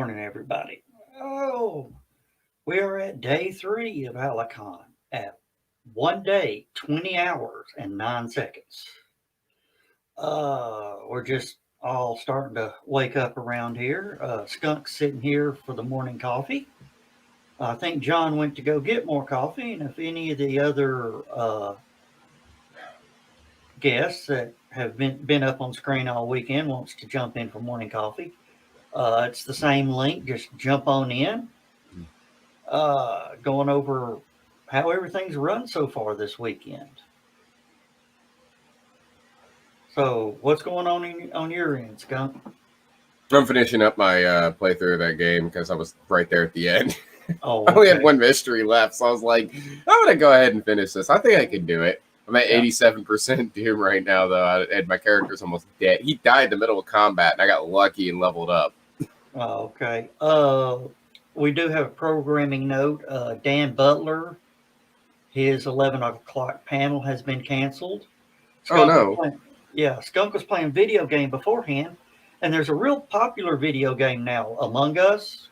morning, everybody. Oh, we are at day three of HallowCon at 1 day, 20 hours, and 9 seconds. We're just all starting to wake up around here. Skunk's sitting here for the morning coffee. I think John went to go get more coffee, and if any of the other guests that have been up on screen all weekend wants to jump in for morning coffee, it's the same link. Just jump on in. Going over how everything's run so far this weekend. So, what's going on your end, Skunk? I'm finishing up my playthrough of that game because I was right there at the end. Oh, I only had one mystery left, so I was like, I'm going to go ahead and finish this. I think I can do it. I'm at 87% Doom right now, though, and my character's almost dead. He died in the middle of combat, and I got lucky and leveled up. Oh, okay. We do have a programming note. Dan Butler, his 11 o'clock panel has been canceled. Oh, no. Skunk was playing video game beforehand, and there's a real popular video game now, Among Us.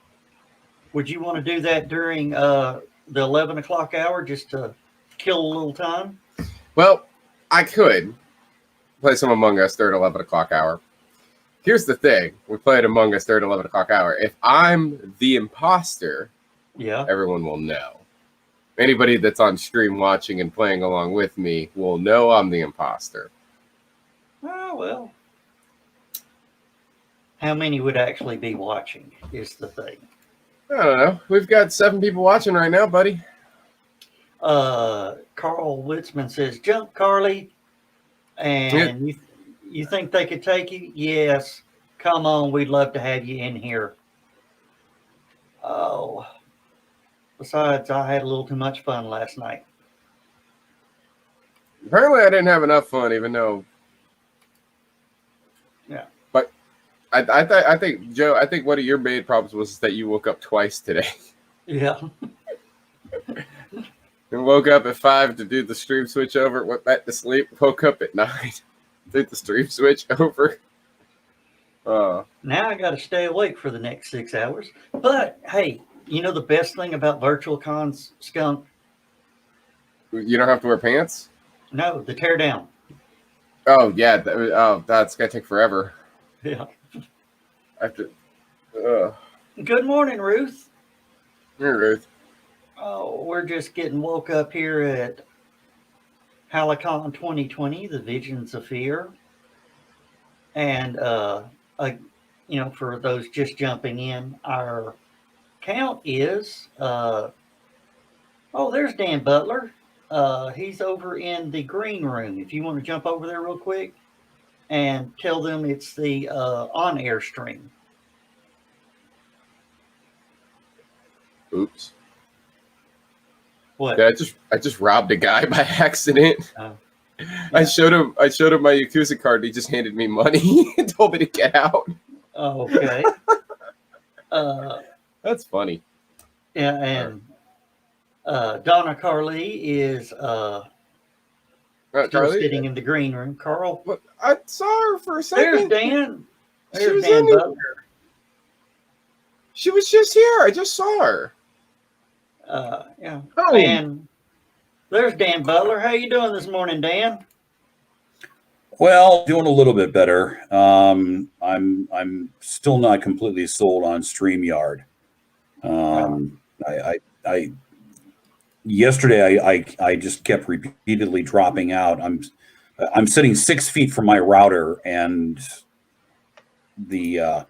Would you want to do that during the 11 o'clock hour just to kill a little time? Well, I could play some Among Us during 11 o'clock hour. Here's the thing. We played Among Us during 11 o'clock hour. If I'm the imposter, everyone will know. Anybody that's on stream watching and playing along with me will know I'm the imposter. Oh, well. How many would actually be watching is the thing. I don't know. We've got 7 people watching right now, buddy. Carl Witzman says, jump, Carly. And you think they could take you? Yes. Come on. We'd love to have you in here. Oh. Besides, I had a little too much fun last night. Apparently, I didn't have enough fun, even though. Yeah. But I think, Joe, I think one of your main problems was that you woke up twice today. Yeah. And woke up at 5 to do the stream switch over, went back to sleep, woke up at 9, did the stream switch over. Now I got to stay awake for the next 6 hours. But, hey, you know the best thing about virtual cons, Skunk? You don't have to wear pants? No, the tear down. Oh, yeah. That's going to take forever. Yeah. I have to. Good morning, Ruth. Here, Ruth. Oh, we're just getting woke up here at HallowCon2020, the Visions of Fear. And, for those just jumping in, our count is, there's Dan Butler. He's over in the green room. If you want to jump over there real quick and tell them it's the on-air stream. Oops. What? Yeah, I just robbed a guy by accident. Yeah. I showed him my Yakuza card. And he just handed me money and told me to get out. Oh, okay. That's funny. Yeah, and Donna Carly is still sitting in the green room. Carl, what? I saw her for a second. There's Dan. There's Dan Butler. She was just here. I just saw her. Yeah. Oh. And there's Dan Butler. How you doing this morning, Dan? Well, doing a little bit better. I'm still not completely sold on StreamYard. Yesterday I just kept repeatedly dropping out. I'm sitting 6 feet from my router and the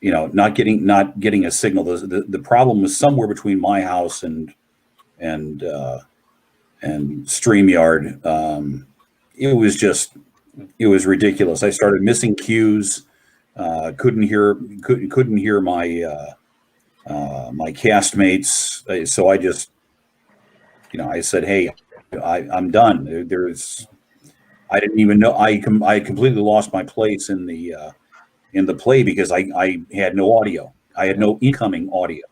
not getting a signal. The problem was somewhere between my house and StreamYard. It was ridiculous. I started missing cues. Couldn't hear my my castmates. So I just, I said, hey, I'm done. I didn't even know I completely lost my place in the play because I had no audio. I had no incoming audio.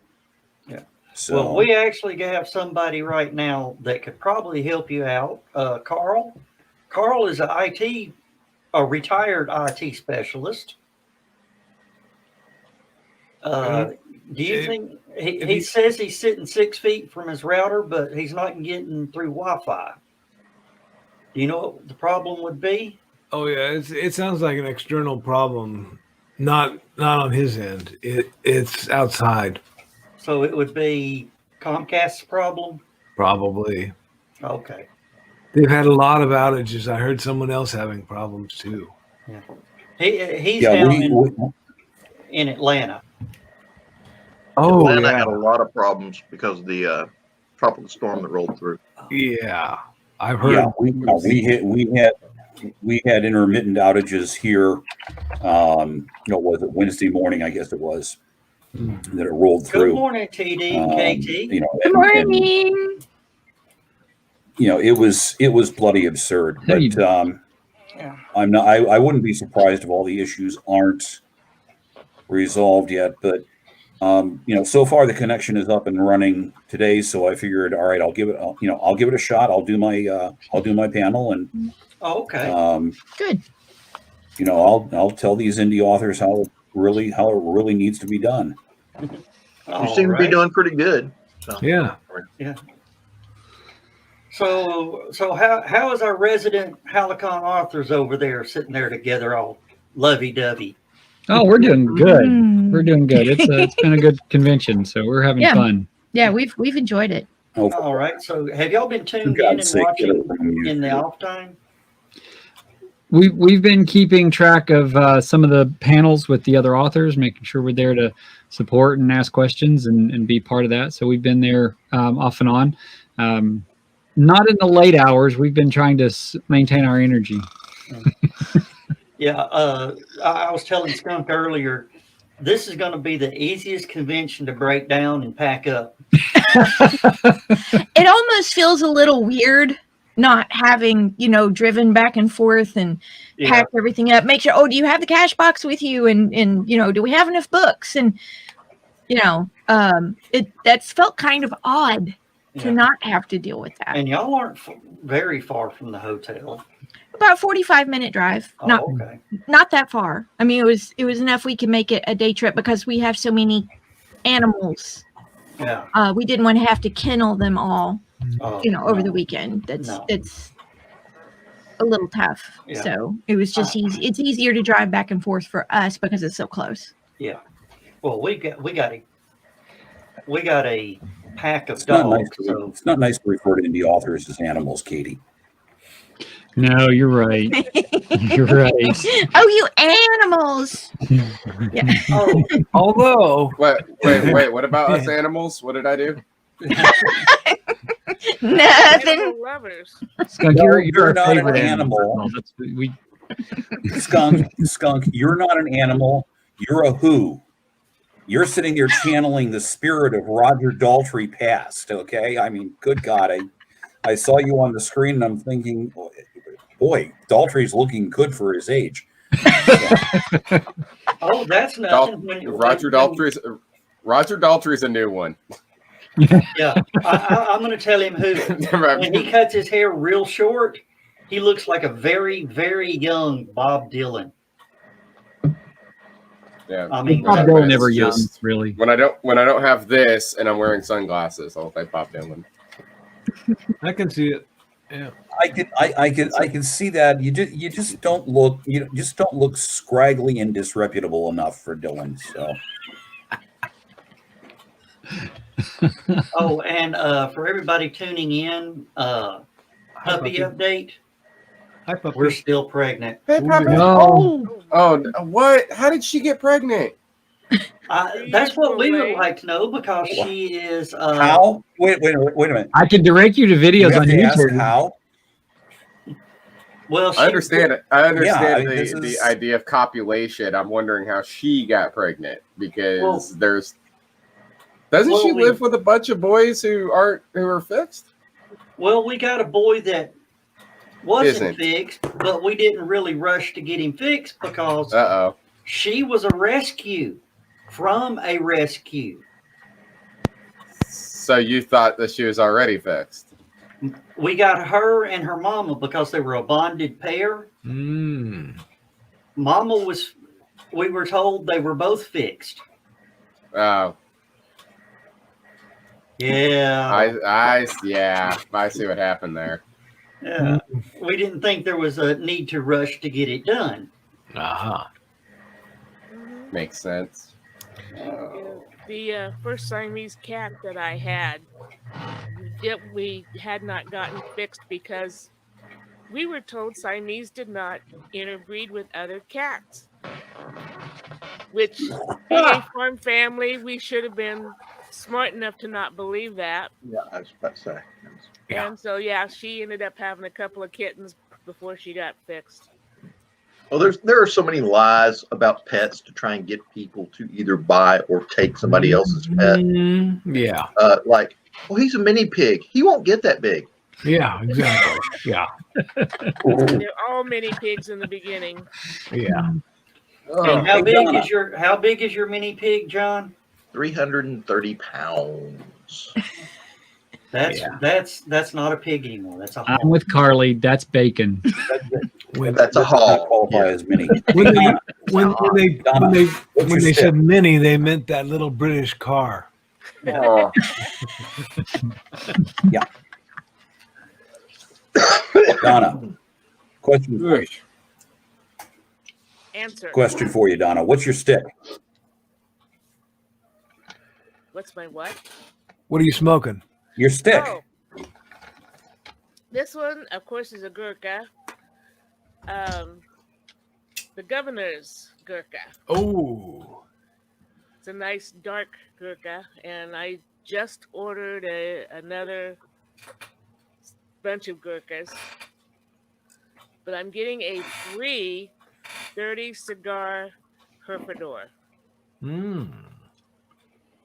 Yeah. So, well, we actually have somebody right now that could probably help you out. Carl. Carl is a retired IT specialist. Do you think he says he's sitting 6 feet from his router, but he's not getting through Wi-Fi? Do you know what the problem would be? Oh yeah, it sounds like an external problem, not on his end. It's outside. So it would be Comcast's problem? Probably. Okay. They've had a lot of outages. I heard someone else having problems too. Yeah. He's down in Atlanta. Oh, Atlanta yeah. had a lot of problems because of the tropical storm that rolled through. Yeah, I've heard. Yeah, we had intermittent outages here. Was it Wednesday morning? I guess it was that it rolled through. Good morning, TD and KT. Good morning. It was bloody absurd. But I wouldn't be surprised if all the issues aren't resolved yet. But so far the connection is up and running today. So I figured, all right, I'll give it a shot. I'll do my panel and. Oh, okay. Good. I'll tell these indie authors how it really needs to be done. You seem to be doing pretty good. So. Yeah. Yeah. So how is our resident HallowCon authors over there sitting there together, all lovey-dovey? Oh, we're doing good. We're doing good. It's been a good convention, so we're having fun. Yeah, we've enjoyed it. Oh, all right. So have y'all been tuned For in God's and sake, watching in the off time? We've been keeping track of some of the panels with the other authors, making sure we're there to support and ask questions and be part of that. So we've been there off and on. Not in the late hours. We've been trying to maintain our energy. Yeah, I was telling Skunk earlier, this is going to be the easiest convention to break down and pack up. It almost feels a little weird not having, driven back and forth and packed everything up. Make sure, do you have the cash box with you? And do we have enough books? And, that's felt kind of odd to not have to deal with that. And y'all aren't very far from the hotel. About 45-minute drive. Oh, okay. Not that far. I mean, it was enough we can make it a day trip because we have so many animals. Yeah. We didn't want to have to kennel them all, over the weekend. It's a little tough. Yeah. So it was just easy. It's easier to drive back and forth for us because it's so close. Yeah. Well, we got a pack of dogs. It's not nice to refer to indie authors as animals, Katie. No, you're right. You're right. Oh, you animals! Yeah. Oh, Although, wait. What about us animals? What did I do? Nothing. Skunk, you're not favorite an animal. Skunk, you're not an animal. You're a who. You're sitting there channeling the spirit of Roger Daltrey past. Okay, I mean, good God, I saw you on the screen and I'm thinking, boy, Daltrey's looking good for his age. Yeah. Oh, that's nothing. Roger Daltrey's a new one. Yeah, I'm going to tell him who. When he cuts his hair real short, he looks like a very, very young Bob Dylan. Yeah, I mean, Bob Dylan never young, really. When I don't have this and I'm wearing sunglasses, I'll look like Bob Dylan. I can see it. Yeah. I can see that. You just don't look scraggly and disreputable enough for Dylan. So. Oh, and for everybody tuning in, puppy update. Hi, puppy. We're still pregnant. Hey, puppy. No. Oh, what? How did she get pregnant? That's what we would like to know because she is. How? Wait a minute. I can direct you to videos on YouTube. How? Well, I understand it. I understand Yeah, the idea of copulation. I'm wondering how she got pregnant because doesn't she live with a bunch of boys who are fixed? Well, we got a boy that wasn't Isn't. fixed, but we didn't really rush to get him fixed because she was a rescue from a rescue. So you thought that she was already fixed? We got her and her mama because they were a bonded pair. Mama we were told they were both fixed. Oh. Yeah. I see what happened there. Yeah. We didn't think there was a need to rush to get it done. Uh-huh. Makes sense. The first Siamese cat that I had, we had not gotten fixed because we were told Siamese did not interbreed with other cats. Which, being a farm family, we should have been smart enough to not believe that. Yeah, I was about to say. Yeah. And so, yeah, she ended up having a couple of kittens before she got fixed. Well, there are so many lies about pets to try and get people to either buy or take somebody else's pet. Yeah. Like, well, he's a mini pig. He won't get that big. Yeah, exactly. Yeah. They're all mini pigs in the beginning. Yeah. And how big is your mini pig, John? 330 pounds. That's not a pig anymore. That's a hog. I'm with Carly. That's bacon. That's a hog. Qualify as mini. When they said mini, they meant that little British car. Oh. Yeah. Donna, question for you. Answer. Question for you, Donna. What's your stick? What's my what? What are you smoking? Your stick. Oh. This one, of course, is a Gurkha. The governor's Gurkha. Oh. It's a nice dark Gurkha, and I just ordered another bunch of Gurkhas. But I'm getting a free 30 cigar Herpidor.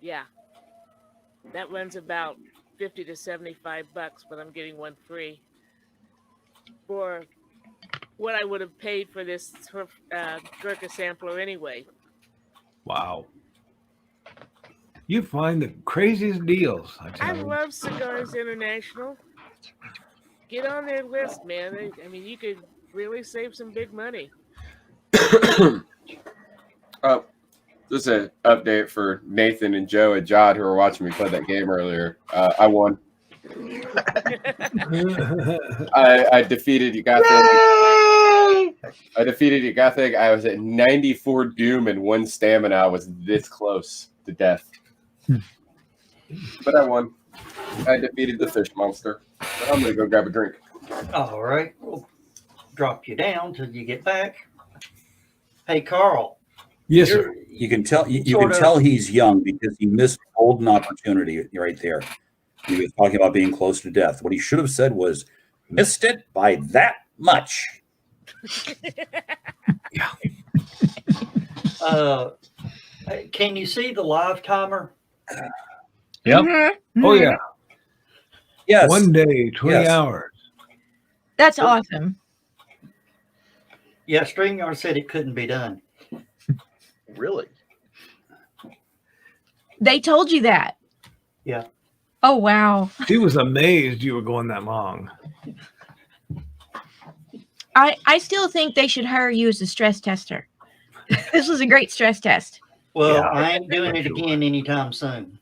Yeah. That runs about $50 to $75, but I'm getting one free for what I would have paid for this Gurkha sampler anyway. Wow. You find the craziest deals. I love Cigars International. Get on their list, man. I mean, you could really save some big money. Just an update for Nathan and Joe and Jod who were watching me play that game earlier. I won. I defeated Yugathig. I was at 94 doom and 1 stamina. I was this close to death. But I won. I defeated the fish monster. But I'm going to go grab a drink. All right. We'll drop you down till you get back. Hey, Carl. Yes, sir. You can tell tell he's young because he missed golden opportunity right there. He was talking about being close to death. What he should have said was, missed it by that much. Yeah. Can you see the live timer? Yep. Mhm. Oh, yeah. Yes. 1 day, 20 hours. That's awesome. Yeah, StreamYard said it couldn't be done. Really? They told you that. Yeah. Oh, wow. She was amazed you were going that long. I still think they should hire you as a stress tester. This was a great stress test. Well, Yeah. I ain't doing it again anytime soon.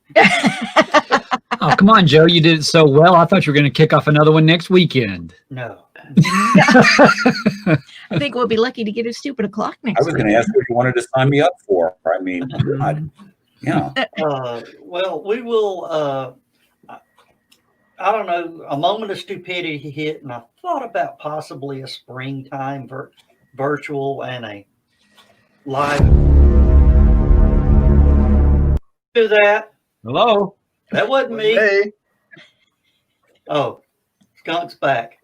Oh, come on, Joe. You did it so well. I thought you were going to kick off another one next weekend. No. I think we'll be lucky to get a stupid o'clock I next was week. going to ask what you wanted to sign me up for. I mean, God. Yeah. Well, we will. I don't know. A moment of stupidity hit, and I thought about possibly a springtime virtual and a live. Do that. Hello? That wasn't me. Hey, Oh, Skunk's back.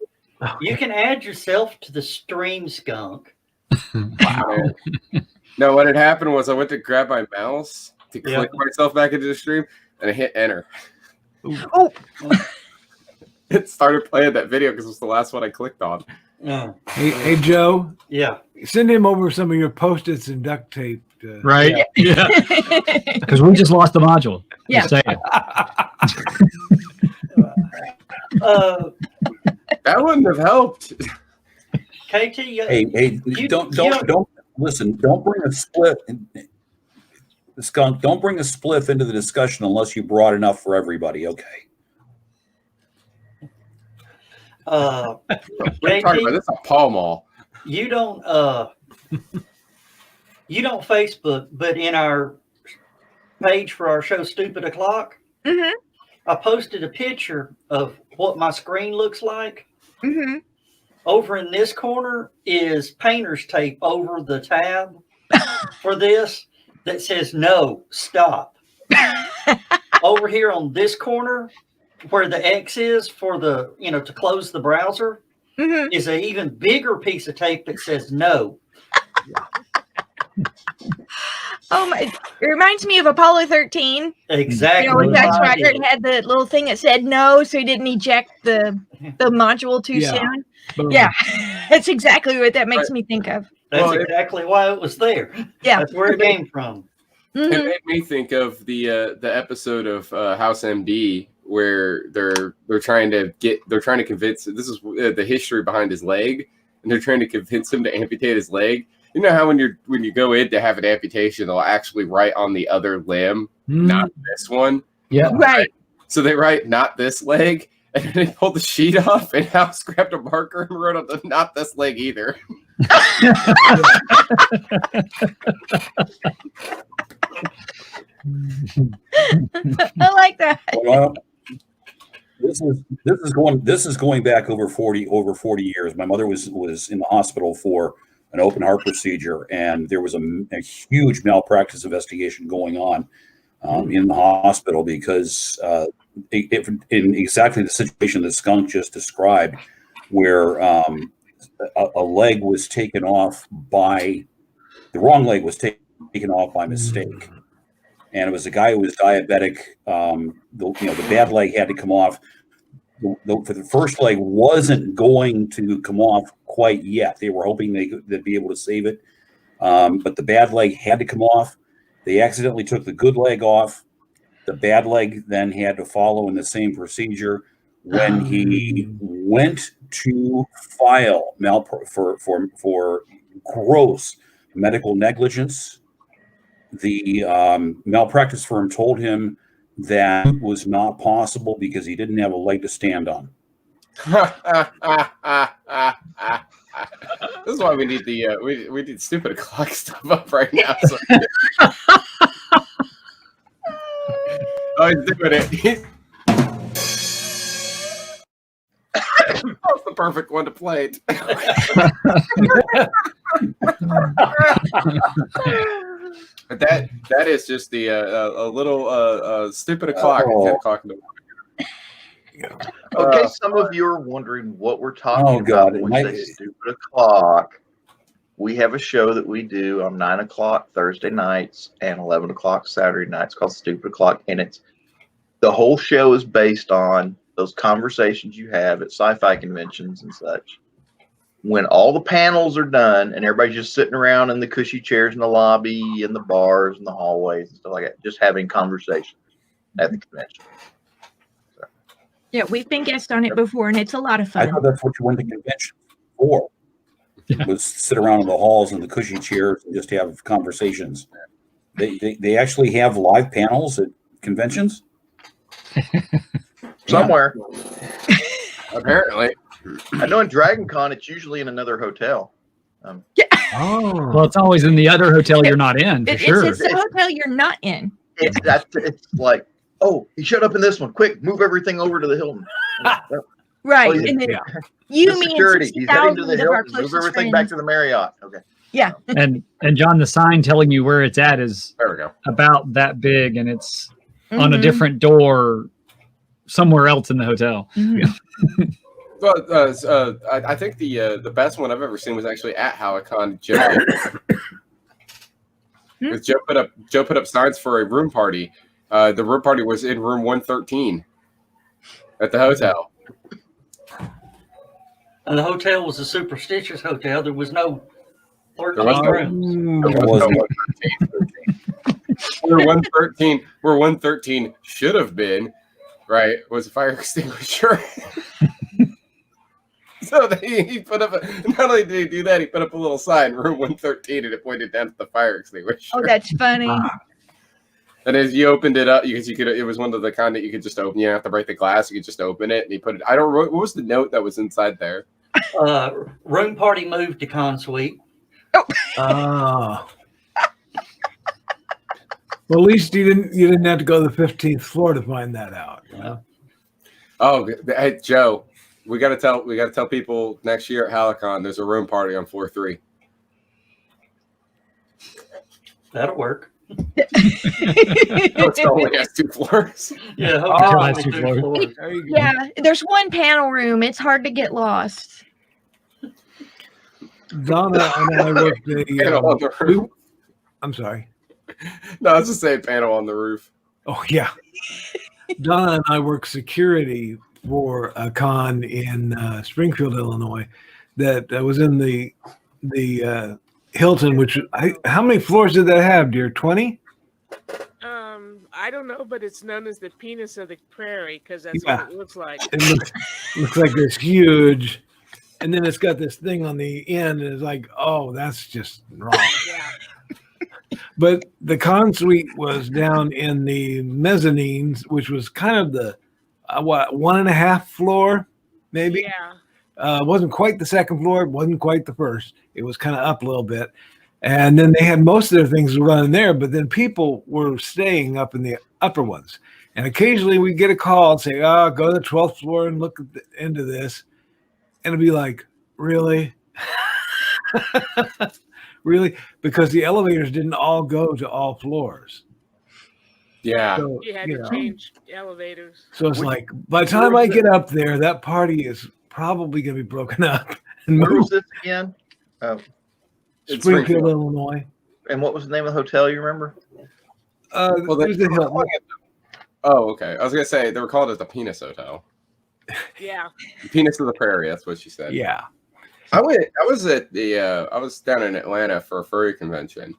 You can add yourself to the stream, Skunk. Wow. No, what had happened was I went to grab my mouse to click myself back into the stream, and I hit enter. Oh, It started playing that video because it was the last one I clicked on. Hey, Joe, Yeah. send him over some of your Post-its and duct tape. Right? Yeah. Because we just lost the module. Yeah. Just saying. That wouldn't have helped. KT, Hey, don't listen. Don't bring a split. Skunk, don't bring a spliff into the discussion unless you brought enough for everybody. Okay. What are you talking about? This is a Pall Mall. You don't Facebook, but in our page for our show, Stupid O'Clock, I posted a picture of what my screen looks like. Over in this corner is painter's tape over the tab for this that says no, stop. Over here on this corner where the X is for the, to close the browser, is an even bigger piece of tape that says no. Oh my! It reminds me of Apollo 13. Exactly. When Jack Swigert had the little thing that said no, so he didn't eject the module too soon. Boom. Yeah, that's exactly what that makes me think of. That's exactly why it was there. Yeah, that's where it came from. It made me think of the episode of House MD where they're trying to convince. This is the history behind his leg, and they're trying to convince him to amputate his leg. You know how when you go in to have an amputation, they'll actually write on the other limb, not this one. Yeah, right. So they write "not this leg," and then they pulled the sheet off, and House grabbed a marker and wrote on the "not this leg either." I like that. Well, this is going back over 40 years. My mother was in the hospital for an open heart procedure, and there was a huge malpractice investigation going on in the hospital because in exactly the situation that Skunk just described, where a leg was taken off by the wrong leg was taken off by mistake, and it was a guy who was diabetic. The bad leg had to come off. For the first leg wasn't going to come off quite yet. They were hoping they'd be able to save it, but the bad leg had to come off. They accidentally took the good leg off. The bad leg then had to follow in the same procedure. When he went to file for gross medical negligence, the malpractice firm told him that was not possible because he didn't have a leg to stand on. This is why we need we need Stupid O'Clock stuff up right now. So. Oh, he's doing it. That's the perfect one to play it. But that is just the a little Stupid O'Clock at 10 o'clock in the morning. Okay, some of you are wondering what we're talking God, about when we say Stupid O'Clock. We have a show that we do on 9 o'clock Thursday nights and 11 o'clock Saturday nights called Stupid O'Clock, and the whole show is based on those conversations you have at sci-fi conventions and such. When all the panels are done and everybody's just sitting around in the cushy chairs in the lobby, in the bars, in the hallways, and stuff like that, just having conversations at the convention. So. Yeah, we've been guests on it before, and it's a lot of fun. I thought that's what you went to conventions for. Was sit around in the halls in the cushy chairs and just have conversations. They actually have live panels at conventions? Somewhere. Apparently. I know in Dragon Con, it's usually in another hotel. Well, it's always in the other hotel you're not in, for sure. It's the hotel you're not in. It's like, oh, he showed up in this one. Quick, move everything over to the Hilton. Right. Oh, yeah. And then you The mean security. He's heading to the 60,000 of our Hilton. Move closest everything friends. back to the Marriott. Okay. Yeah. And John, the sign telling you where it's at is There we go. about that big, and it's on a different door somewhere else in the hotel. Well, I think the best one I've ever seen was actually at HallowCon. Joe put up signs for a room party. The room party was in room 113 at the hotel. And the hotel was a superstitious hotel. There was no 13 There was no- rooms. There was no 113. Where 113 should have been, right, was a fire extinguisher. So he put up not only did he do that, he put up a little sign, room 113, and it pointed down to the fire extinguisher. Oh, that's funny. And as you opened it up, because you could, it was one of the kind that you could just open. You didn't have to break the glass. You could just open it, and he put it. I don't. What was the note that was inside there? Room party moved to con suite. Oh. Well, at least you didn't have to go to the 15th floor to find that out. You know? Oh, hey Joe, we got to tell people next year at HallowCon there's a room party on floor 3. That'll work. It only has 2 floors. Yeah, Oh, that's too close. There you go. Yeah, there's one panel room. It's hard to get lost. Donna and I worked Panel on the roof. I'm sorry. No, I was just saying panel on the roof. Oh, yeah. Donna and I worked security for a con in Springfield, Illinois, that was in the Hilton. Which how many floors did that have, dear? 20? I don't know, but it's known as the penis of the prairie because that's what it looks like. It looks like this huge, and then it's got this thing on the end, and it's like, oh, that's just wrong. Yeah. But the con suite was down in the mezzanines, which was kind of the 1.5 floor, maybe. Yeah. It wasn't quite the second floor. It wasn't quite the first. It was kind of up a little bit. And then they had most of their things running there, but then people were staying up in the upper ones. And occasionally we get a call and say, oh, go to the 12th floor and look into this. And it'd be like, really? Really? Because the elevators didn't all go to all floors. Yeah. So, You had to change elevators. So it's like, by the time I get up there, that party is probably going to be broken up. And Where was moved. this again? It's Springfield, Illinois. And what was the name of the hotel? You remember? Well, It was the Hilton. Oh, okay. I was gonna say they were called it the Penis Hotel. Yeah. The Penis of the Prairie. That's what she said. Yeah. I was down in Atlanta for a furry convention,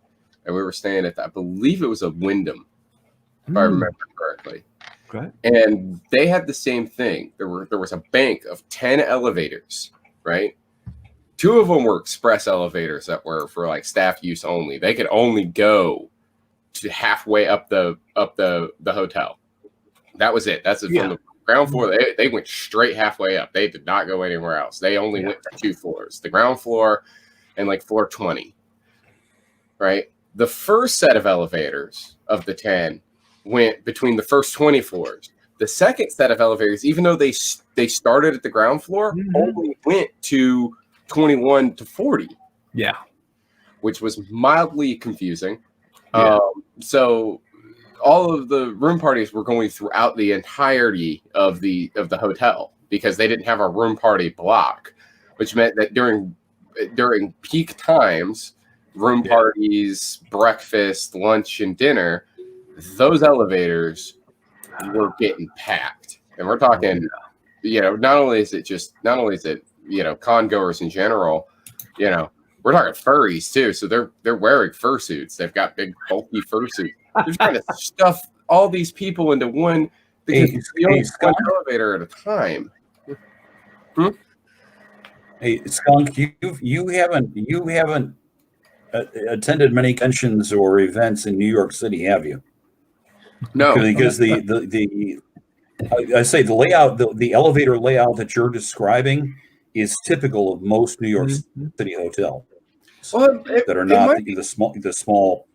and we were staying at, I believe it was a Wyndham, if I remember correctly. Okay. And they had the same thing. There was a bank of 10 elevators, right? 2 of them were express elevators that were for like staff use only. They could only go to halfway up the hotel. That was it. That's it. From the ground floor. They went straight halfway up. They did not go anywhere else. They only went to 2 floors, the ground floor and like floor 20. Right. The first set of elevators of the 10 went between the first 20 floors. The second set of elevators, even though they started at the ground floor, only went to 21 to 40. Yeah. Which was mildly confusing. Yeah. So all of the room parties were going throughout the entirety of the hotel because they didn't have a room party block, which meant that during peak times, room parties, breakfast, lunch, and dinner, those elevators were getting packed. And we're talking, not only is it con goers in general, we're talking furries too. So they're wearing fursuits. They've got big bulky fursuits. They're trying to stuff all these people into one because you only one elevator at a time. Hey, Skunk, you haven't attended many conventions or events in New York City, have you? No, because I say the layout, the elevator layout that you're describing is typical of most New York City hotels that are not the small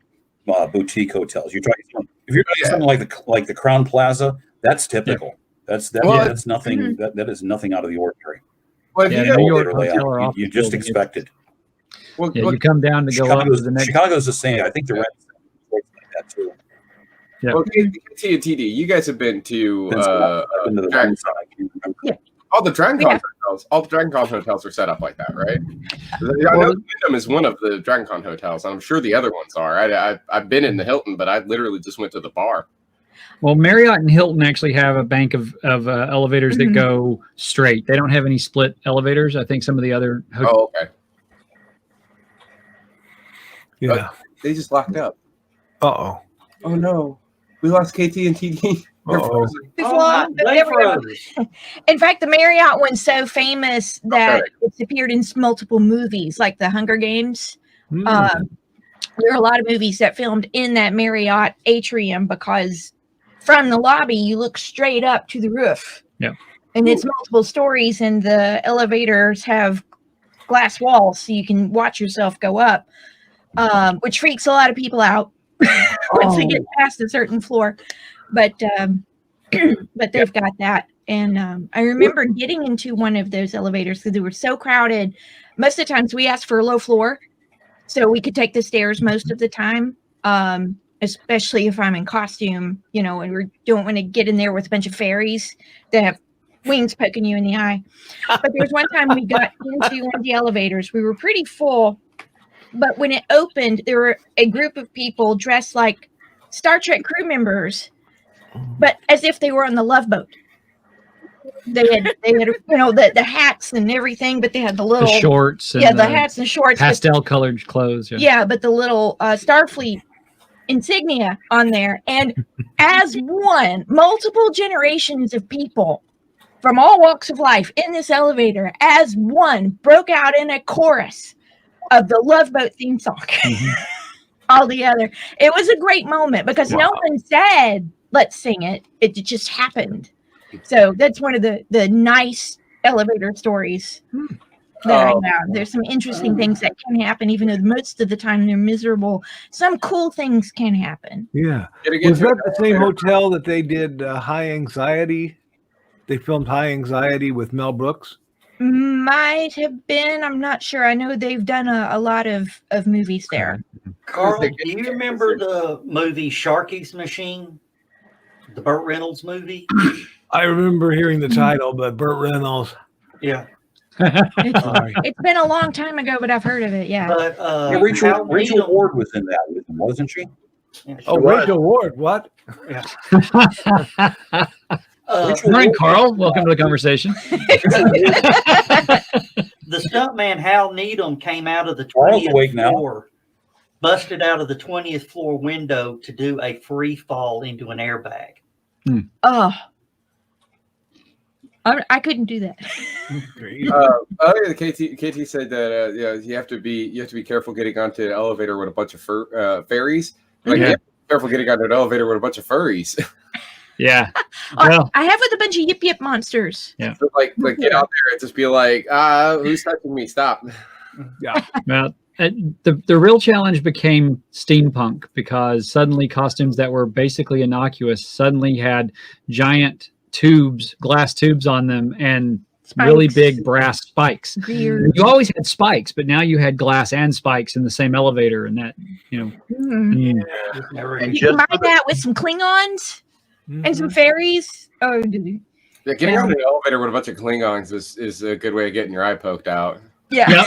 boutique hotels. If you're talking something like the Crown Plaza, that's typical. That's nothing. That is nothing out of the ordinary. Well, New York layout, you just expect it. Well, you come down to go up to the next. Chicago's the same. I think the rent like that too. Yeah. Well, KT and TD, you guys have been to Dragon all the Dragon Con hotels. All the Dragon Con hotels are set up like that, right? I know Wyndham is one of the Dragon Con hotels. I'm sure the other ones are. I've been in the Hilton, but I literally just went to the bar. Well, Marriott and Hilton actually have a bank of elevators that go straight. They don't have any split elevators. I think some of the other hotels. Oh, okay. Yeah. They just locked up. Uh-oh. Oh, no. We lost KT and TD. Uh-oh. In fact, the Marriott one's so famous that it's appeared in multiple movies, like the Hunger Games. there are a lot of movies that filmed in that Marriott atrium because from the lobby you look straight up to the roof. Yeah. And it's multiple stories, and the elevators have glass walls so you can watch yourself go up, which freaks a lot of people out once they get past a certain floor. But they've got that. And I remember getting into one of those elevators because they were so crowded. Most of the times we asked for a low floor so we could take the stairs most of the time, especially if I'm in costume, and we don't want to get in there with a bunch of fairies that have wings poking you in the eye. But there was one time we got into one of the elevators. We were pretty full, but when it opened, there were a group of people dressed like Star Trek crew members, but as if they were on the Love Boat. They had the hats and everything, but they had the little shorts. And the hats and shorts, pastel colored clothes. Yeah, but the little Starfleet insignia on there, and as one, multiple generations of people from all walks of life in this elevator, as one, broke out in a chorus of the Love Boat theme song. All together. It was a great moment because no one said, let's sing it. It just happened. So that's one of the nice elevator stories that I have. There's some interesting things that can happen, even though most of the time they're miserable. Some cool things can happen. Yeah. Was that the same hotel that they did High Anxiety? They filmed High Anxiety with Mel Brooks? Might have been. I'm not sure. I know they've done a lot of movies there. Carl, do you remember the movie Sharky's Machine? The Burt Reynolds movie? I remember hearing the title, but Burt Reynolds. Yeah. It's been a long time ago, but I've heard of it. Yeah. But Rachel Ward was in that with him, wasn't she? Yeah, Rachel Ward. What? Yeah. Good morning, Carl. Welcome to the conversation. The stuntman Hal Needham came out of the 20th floor, busted out of the 20th floor window to do a free fall into an airbag. Oh, I couldn't do that. KT said that you have to be careful getting onto an elevator with a bunch of fairies. Like you have to be careful getting onto an elevator with a bunch of furries. Yeah. Well, I have with a bunch of yip yip monsters. Yeah. So like get out there and just be like, who's touching me? Stop. Yeah. Well, the real challenge became steampunk because suddenly costumes that were basically innocuous suddenly had giant glass tubes on them, and spikes. Really big brass spikes. Weird. You always had spikes, but now you had glass and spikes in the same elevator, and that, And you combine that with some Klingons and some fairies. Oh, yeah, getting on an elevator with a bunch of Klingons is a good way of getting your eye poked out. Yeah. Yep.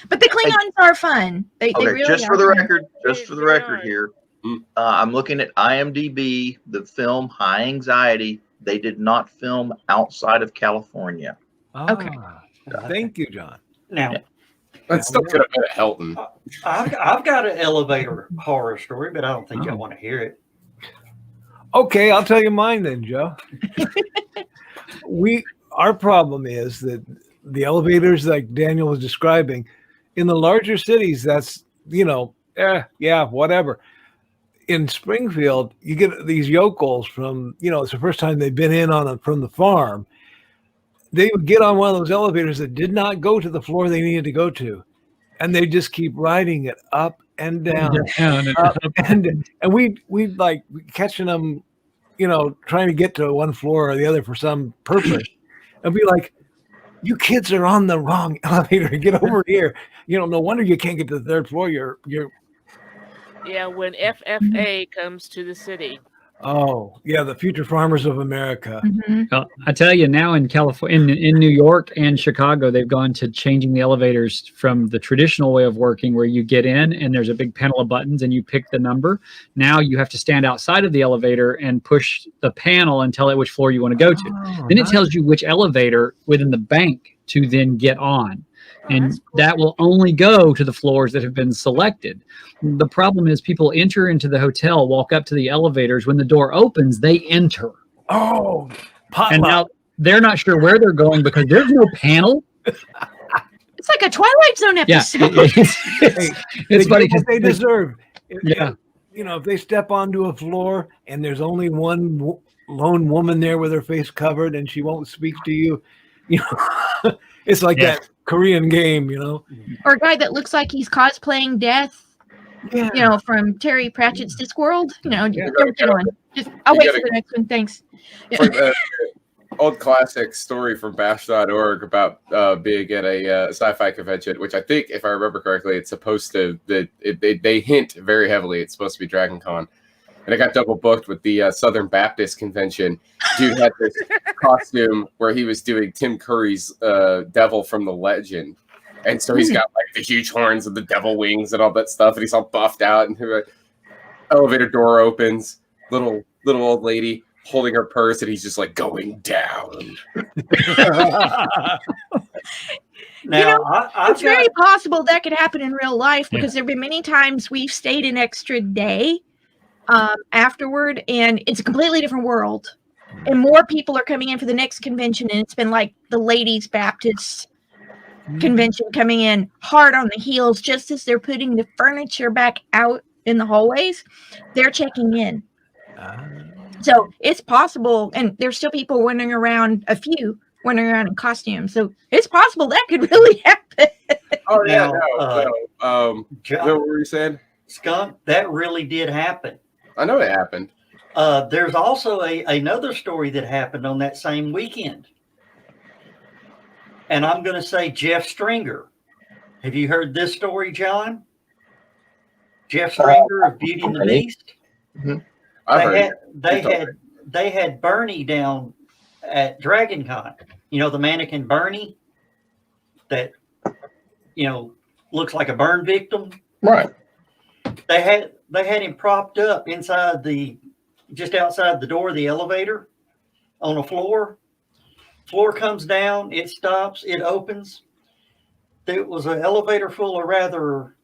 But the Klingons are fun. They really just for are the fun. record, here, I'm looking at IMDb, the film High Anxiety. They did not film outside of California. Okay. Thank you, John. Now, let's still get a bit of Helton. I've got an elevator horror story, but I don't think y'all want to hear it. Okay, I'll tell you mine then, Joe. Our problem is that the elevators, like Daniel was describing, in the larger cities, that's whatever. In Springfield, you get these yokels from, it's the first time they've been in from the farm. They would get on one of those elevators that did not go to the floor they needed to go to, and they just keep riding it up and down, up and down. And we'd like catching them, trying to get to one floor or the other for some purpose, and be like, "You kids are on the wrong elevator. Get over here." No wonder you can't get to the third floor. You're. Yeah, when FFA comes to the city. Oh, yeah, the Future Farmers of America. Well, I tell you, now in California, in New York and Chicago, they've gone to changing the elevators from the traditional way of working where you get in and there's a big panel of buttons and you pick the number. Now you have to stand outside of the elevator and push the panel and tell it which floor you want to go to. Then it tells you which elevator within the bank to then get on. And that will only go to the floors that have been selected. The problem is people enter into the hotel, walk up to the elevators. When the door opens, they enter. Oh, and now they're not sure where they're going because there's no panel. It's like a Twilight Zone Yeah, episode. it's funny get what they because deserve. Yeah. If they step onto a floor and there's only one lone woman there with her face covered and she won't speak to you, it's like Yeah. that Korean game, Or a guy that looks like he's cosplaying Death, Yeah. from Terry Pratchett's Discworld. Yeah. Don't get on. I'll You wait gotta- for the next one. Thanks. For the old classic story from bash.org about being at a sci-fi convention, which I think, if I remember correctly, it's supposed to, they hint very heavily it's supposed to be Dragon Con. And it got double booked with the Southern Baptist Convention. Dude had this costume where he was doing Tim Curry's Devil from the Legend. And so he's got like the huge horns and the devil wings and all that stuff. And he's all buffed out. And the elevator door opens. Little old lady holding her purse. And he's just like going down. Now, It's very possible that could happen in real life because there have been many times we've stayed an extra day afterward, and it's a completely different world. And more people are coming in for the next convention, and it's been like the Ladies Baptist convention coming in hard on the heels just as they're putting the furniture back out in the hallways. They're checking in. So it's possible, and there's still people wandering around, a few wandering around in costumes. So it's possible that could really happen. Oh, yeah. John, what were you saying? Skunk, that really did happen. I know it happened. There's also another story that happened on that same weekend. And I'm going to say Jeff Stringer. Have you heard this story, John? Jeff Stringer of Beauty and the Beast. Mm-hmm. They had Bernie down at Dragon Con. The mannequin Bernie that looks like a burn victim. Right. They had him propped up just outside the door of the elevator on a floor. Floor comes down, it stops, it opens. There was an elevator full of rather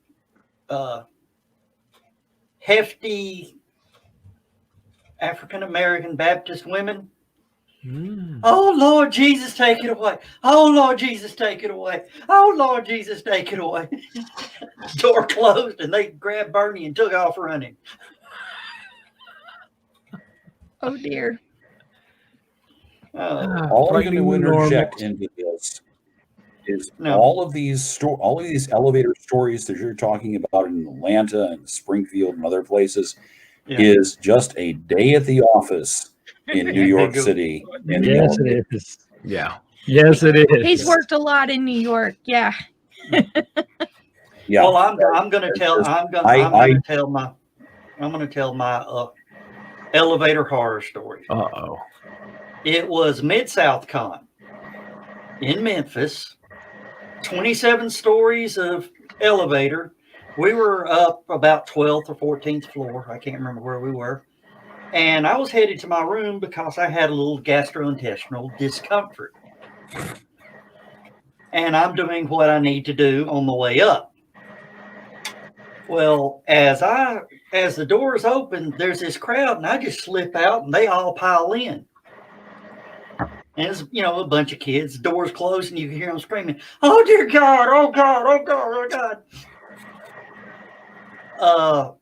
hefty African American Baptist women. Oh, Lord Jesus, take it away. Oh, Lord Jesus, take it away. Oh, Lord Jesus, take it away. Door closed, and they grabbed Bernie and took off running. Oh, dear. All I'm going to interject into this is all of these elevator stories that you're talking about in Atlanta and Springfield and other places is just a day at the office in New York City. Yes, it is. Yeah. Yes, it is. He's worked a lot in New York. Yeah. Yeah. Well, I'm going to tell my elevator horror story. Uh-oh. It was Mid-South Con in Memphis. 27 stories of elevator. We were up about 12th or 14th floor. I can't remember where we were. And I was headed to my room because I had a little gastrointestinal discomfort. And I'm doing what I need to do on the way up. Well, as the doors open, there's this crowd, and I just slip out, and they all pile in. And it's, a bunch of kids. Doors closed, and you can hear them screaming, "Oh, dear God! Oh, God! Oh, God! Oh, God!"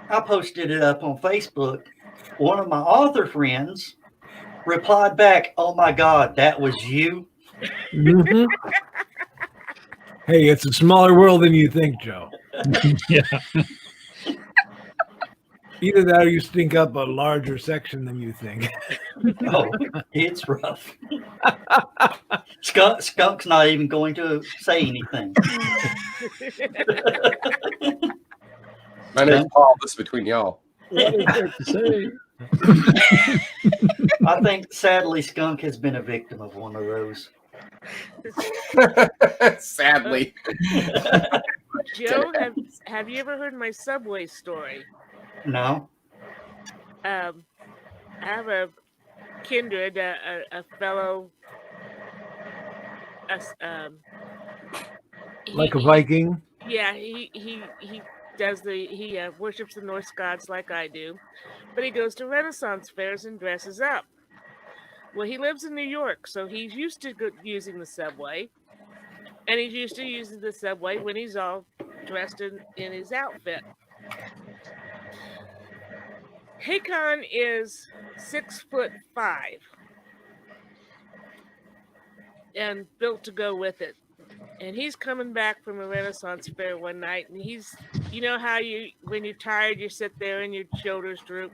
I posted it up on Facebook. One of my author friends replied back, "Oh, my God, that was you?" Mm-hmm. Hey, it's a smaller world than you think, Joe. Yeah. Either that or you stink up a larger section than you think. Oh, it's rough. Skunk's not even going to say anything. My name's Paul. This is between y'all. What is there to say? I think, sadly, Skunk has been a victim of one of those. Sadly. Joe, have you ever heard my subway story? No. I have a kindred, a fellow, Like a Viking? Yeah, he does he worships the Norse gods like I do, but he goes to Renaissance fairs and dresses up. Well, he lives in New York, so he's used to using the subway. And he used to use the subway when he's all dressed in his outfit. HallowCon is 6'5" and built to go with it. And he's coming back from a Renaissance fair one night, and he's, you know how when you're tired, you sit there and your shoulders droop.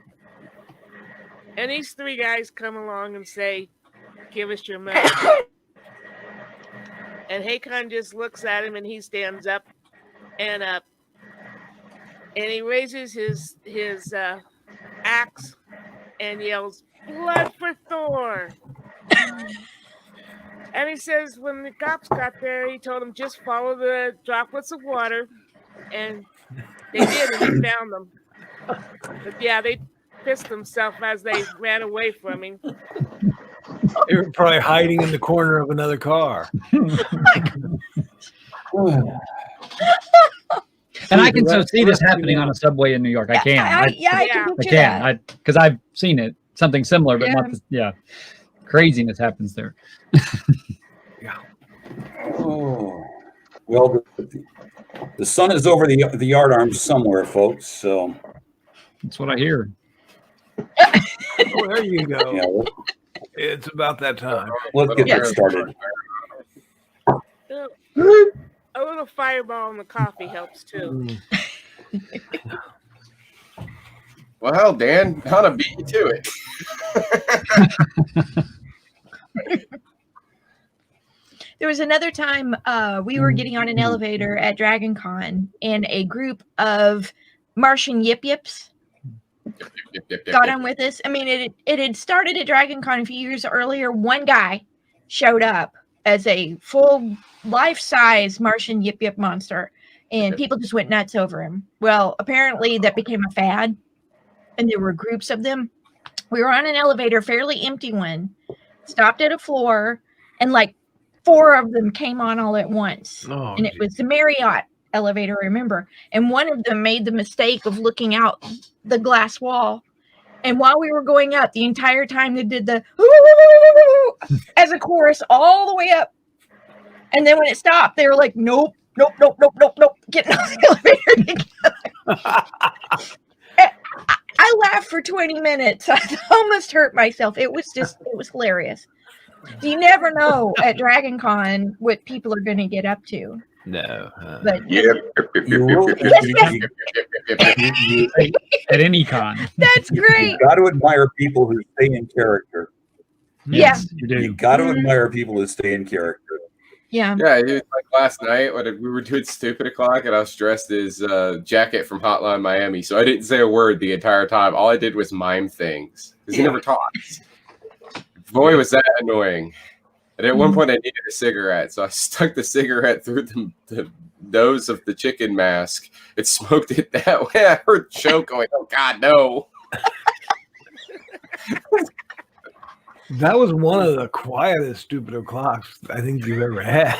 And these three guys come along and say, "Give us your money." And HallowCon just looks at him, and he stands up, and he raises his axe and yells, "Blood for Thor!" And he says when the cops got there, he told them just follow the droplets of water, and they did, and he found them. But yeah, they pissed themselves as they ran away from him. They were probably hiding in the corner of another car. And I can so see this happening on a subway in New York. I can. I can I picture can. that. Because I've seen it. Something similar, but not this, craziness happens there. Oh, well, the sun is over the yardarms somewhere, folks. So that's what I hear. Well, there you go. Yeah, It's about that time. let's get that started. A little fireball in the coffee helps too. Well, hell, Dan, how to beat you to it? There was another time we were getting on an elevator at Dragon Con, and a group of Martian Yip Yips got on with us. I mean, it had started at Dragon Con a few years earlier. One guy showed up as a full life-size Martian Yip Yip monster, and people just went nuts over him. Well, apparently that became a fad, and there were groups of them. We were on an elevator, fairly empty one, stopped at a floor, and like 4 of them came on all at once. Oh, and it was the Marriott elevator, remember? And one of them made the mistake of looking out the glass wall. And while we were going up, the entire time they did the as a chorus all the way up. And then when it stopped, they were like, nope, getting on the elevator together. I laughed for 20 minutes. I almost hurt myself. It was hilarious. You never know at Dragon Con what people are going to get up to. No. But At any con. that's great. You got to admire people who stay in character. Yes, you do. You got to admire people who stay in character. Yeah. Yeah, it was like last night when we were doing Stupid O'Clock, and I was dressed as Jacket from Hotline Miami, so I didn't say a word the entire time. All I did was mime things because he never talks. Boy, was that annoying. And at one point, I needed a cigarette, so I stuck the cigarette through the nose of the chicken mask and smoked it that way. I heard Joe going, "Oh, God, no." That was one of the quietest Stupid O'Clocks I think you've ever had.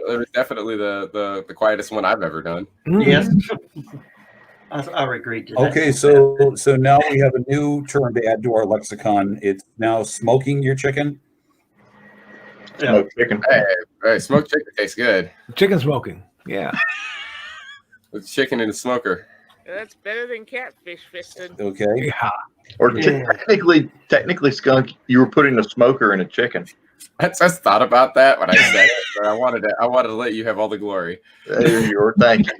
It was definitely the quietest one I've ever done. Yes. I agreed to that. Okay, so now we have a new term to add to our lexicon. It's now smoking your chicken. Smoked chicken. Hey, smoked chicken tastes good. Chicken smoking. Yeah. With chicken in the smoker. That's better than catfish fisting. Okay. Yeah. Or technically, Skunk, you were putting a smoker in a chicken. I just thought about that when I said it, but I wanted to let you have all the glory. Thank you.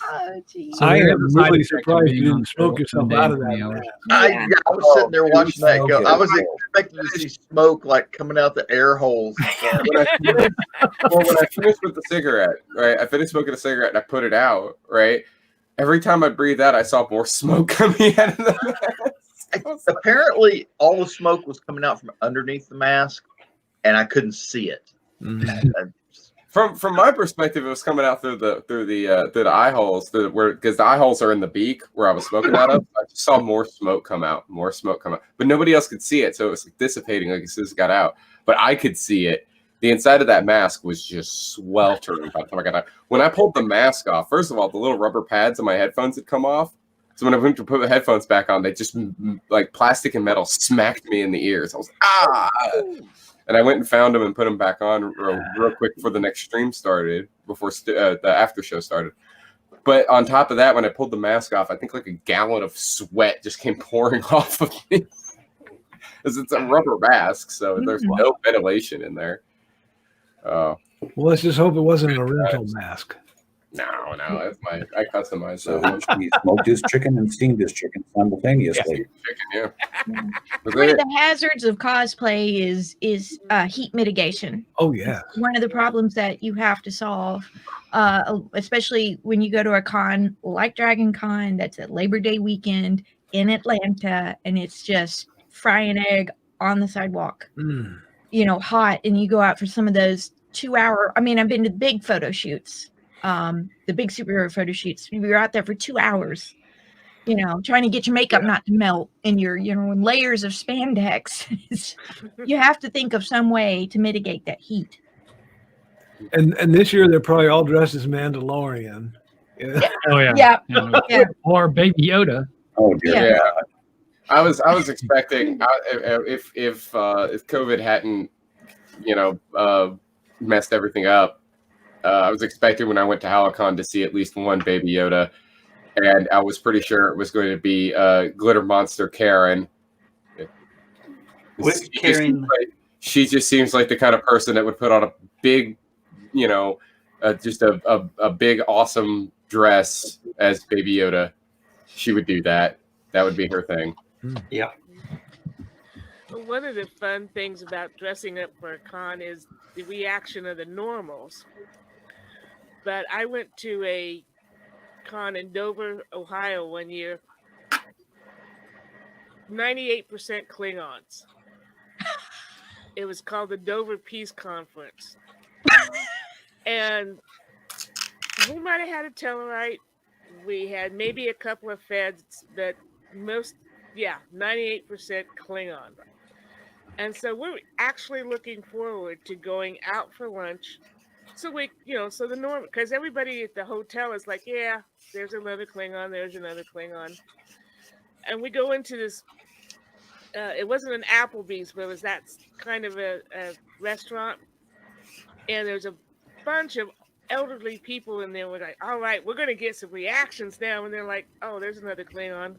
Oh, geez. So I there am is a side really effect of surprised being you on didn't smoke the yourself day out of from that. the hour. man. I was sitting there watching that go. Okay. I was expecting to see smoke like coming out the air holes. When I finished with the cigarette, right? I finished smoking a cigarette and I put it out, right? Every time I breathed out, I saw more smoke coming out of the mask. Apparently, all the smoke was coming out from underneath the mask, and I couldn't see it. From my perspective, it was coming out through the eye holes, because the eye holes are in the beak where I was smoking out of. I just saw more smoke come out, but nobody else could see it, so it was like dissipating like as soon as it got out. But I could see it. The inside of that mask was just sweltering by the time I got out. When I pulled the mask off, first of all, the little rubber pads in my headphones had come off. So when I went to put the headphones back on, they just like plastic and metal smacked me in the ears. I was ah, and I went and found them and put them back on real quick before the next stream started, before the after show started. But on top of that, when I pulled the mask off, I think like a gallon of sweat just came pouring off of me. Because it's a rubber mask, so there's no ventilation in there. Well, let's just hope it wasn't a rental mask. No, that's I customized So that. he smoked his chicken and steamed his chicken simultaneously. Yeah. One of the hazards of cosplay is heat mitigation. Oh yeah. One of the problems that you have to solve, especially when you go to a con like Dragon Con, that's at Labor Day weekend in Atlanta, and it's just fry an egg on the sidewalk, hot, and you go out for some of those 2-hour. I mean, I've been to big photo shoots. The big superhero photo shoots. You're out there for 2 hours, trying to get your makeup not to melt in your, in layers of spandex. You have to think of some way to mitigate that heat. And this year they're probably all dressed as Mandalorian. Yeah. Oh yeah. Yeah. Or Baby Yoda. Oh dear. Yeah. I was expecting if COVID hadn't messed everything up. I was expecting when I went to HallowCon to see at least one Baby Yoda, and I was pretty sure it was going to be Glitter Monster Karen. She just seems like the kind of person that would put on a big, just a big awesome dress as Baby Yoda. She would do that. That would be her thing. Yeah. One of the fun things about dressing up for a con is the reaction of the normals. But I went to a con in Dover, Ohio one year. 98% Klingons. It was called the Dover Peace Conference. And we might have had a Tellarite. We had maybe a couple of Feds, but 98% Klingon. And so we're actually looking forward to going out for lunch. So so the norm, because everybody at the hotel is like, yeah, there's another Klingon, there's another Klingon. And we go into this, it wasn't an Applebee's, but it was that kind of a restaurant. And there's a bunch of elderly people in there. We're like, all right, we're going to get some reactions now. And they're like, oh, there's another Klingon.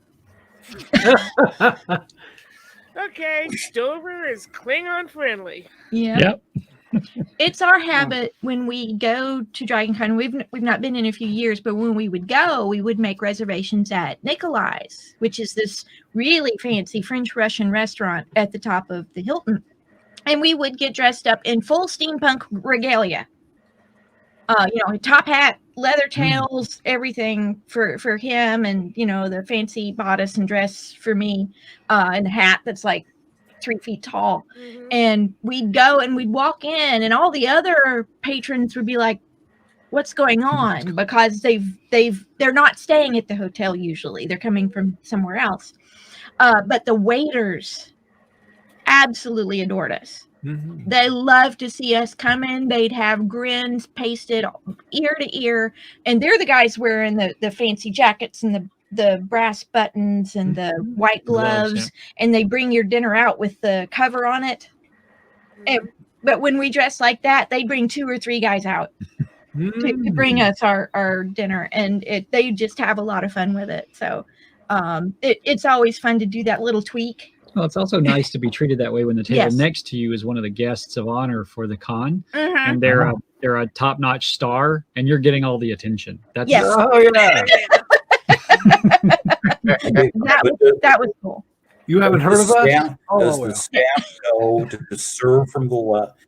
Okay, Dover is Klingon friendly. Yeah. Yep. It's our habit when we go to Dragon Con. We've not been in a few years, but when we would go, we would make reservations at Nikolai's, which is this really fancy French Russian restaurant at the top of the Hilton. And we would get dressed up in full steampunk regalia. Top hat, leather tails, everything for him, and the fancy bodice and dress for me, and the hat that's like 3 feet tall. And we'd go and we'd walk in, and all the other patrons would be like, what's going on? Because they're not staying at the hotel usually. They're coming from somewhere else. But the waiters absolutely adored us. They loved to see us come in. They'd have grins pasted ear to ear, and they're the guys wearing the fancy jackets and the brass buttons and the white gloves, and they bring your dinner out with the cover on it. But when we dress like that, they bring 2 or 3 guys out to bring us our dinner, and they just have a lot of fun with it. So it's always fun to do that little tweak. Well, it's also nice to be treated that way when the table next to you is one of the guests of honor for the con, and they're a top-notch star, and you're getting all the attention. That's Oh yeah. that was cool. You haven't heard of us? Does the staff know to serve from the left?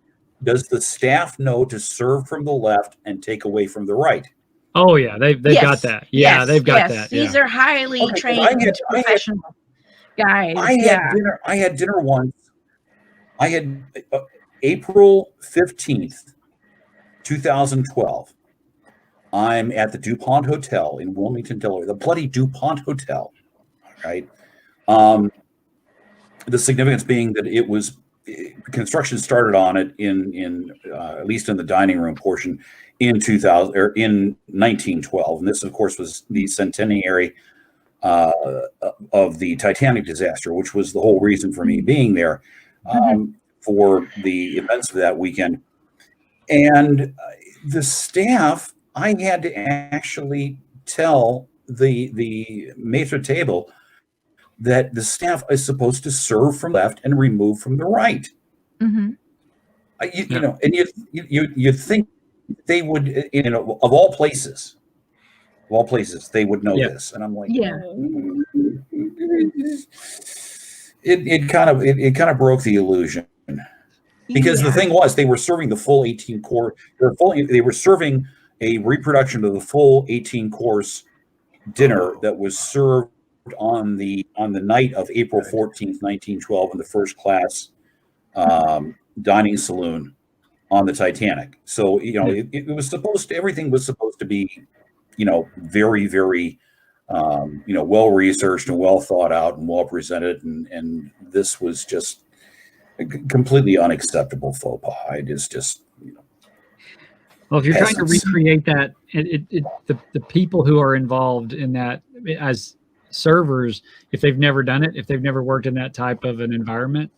Does the staff know to serve from the left and take away from the right? Oh yeah, they've got that. Yeah, they've got that. These are highly trained professional guys. I had dinner once. I had April 15th, 2012. I'm at the DuPont Hotel in Wilmington, Delaware, the bloody DuPont Hotel. Right. The significance being that it was construction started on it in at least in the dining room portion in 2000 or in 1912, and this of course was the centenary of the Titanic disaster, which was the whole reason for me being there for the events of that weekend. And the staff, I had to actually tell the maitre table that the staff is supposed to serve from left and remove from the right. You know, and you think they would, you know, of all places, they would know this. And I'm like, it kind of broke the illusion, because the thing was, they were serving the full 18 course. They were serving a reproduction of the full 18 course dinner that was served on the night of April 14th, 1912, in the first class dining saloon on the Titanic. So, you know, it was supposed to, everything was supposed to be, you know, very, very, you know, well researched and well thought out and well presented, and this was just a completely unacceptable faux pas. I just you know. Well, if you're trying to recreate that, the people who are involved in that as servers, if they've never done it, if they've never worked in that type of an environment,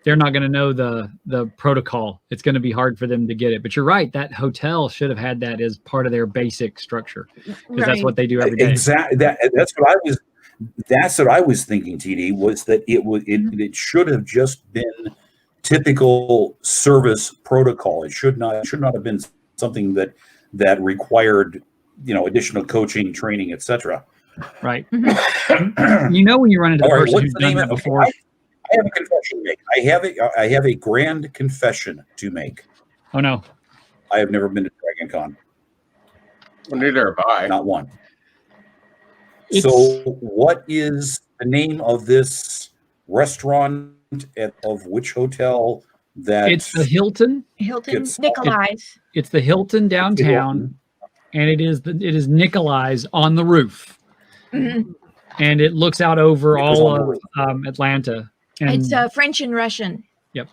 they're not going to know the protocol. It's going to be hard for them to get it. But you're right, that hotel should have had that as part of their basic structure, because that's what they do every day. Exactly. That's what I was thinking, TD, was that it should have just been typical service protocol. It should not have been something that required, you know, additional coaching, training, etc. Right. You know, when you run into the person who's done that before. I have a confession to make. I have a grand confession to make. Oh no. I have never been to Dragon Con. Well, neither have I. Not one. So what is the name of this restaurant of which hotel that It's the Hilton Nikolai's. It's the Hilton downtown, and it is Nikolai's on the roof. And it looks out over all of Atlanta. And it's French and Russian. Yep.